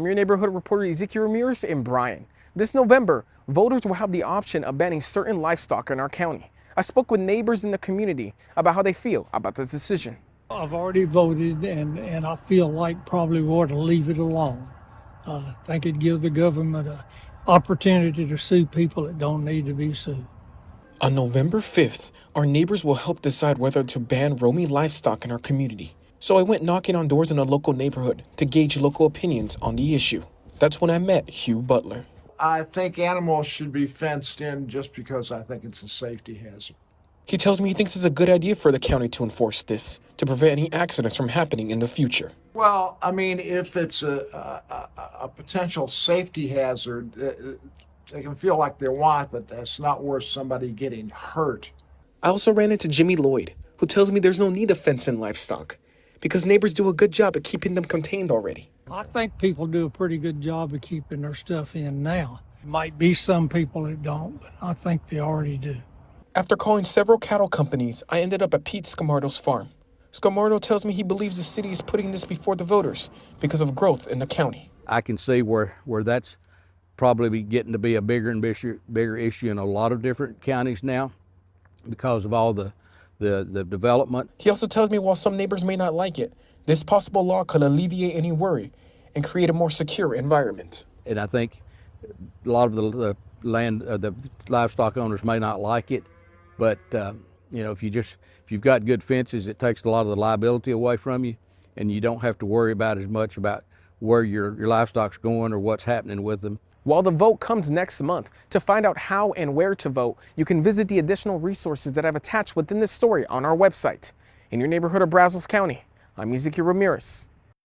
I'm your neighborhood reporter Ezekiel Ramirez in Bryan. This November, voters will have the option of banning certain livestock in our county. I spoke with neighbors in the community about how they feel about this decision. I've already voted and I feel like probably we ought to leave it alone. I think it'd give the government an opportunity to sue people that don't need to be sued. On November 5th, our neighbors will help decide whether to ban roaming livestock in our community. So I went knocking on doors in a local neighborhood to gauge local opinions on the issue. That's when I met Hugh Butler. I think animals should be fenced in just because I think it's a safety hazard. He tells me he thinks it's a good idea for the county to enforce this, to prevent any accidents from happening in the future. Well, I mean, if it's a potential safety hazard, they can feel like they want, but that's not worth somebody getting hurt. I also ran into Jimmy Lloyd, who tells me there's no need to fence in livestock, because neighbors do a good job at keeping them contained already. I think people do a pretty good job of keeping their stuff in now. Might be some people that don't, but I think they already do. After calling several cattle companies, I ended up at Pete Scamardo's farm. Scamardo tells me he believes the city is putting this before the voters because of growth in the county. I can see where that's probably getting to be a bigger and bigger issue in a lot of different counties now because of all the development. He also tells me while some neighbors may not like it, this possible law could alleviate any worry and create a more secure environment. And I think a lot of the livestock owners may not like it, but you know, if you've got good fences, it takes a lot of the liability away from you, and you don't have to worry about as much about where your livestock's going or what's happening with them. While the vote comes next month, to find out how and where to vote, you can visit the additional resources that I've attached within this story on our website. In your neighborhood of Brazos County, I'm Ezekiel Ramirez.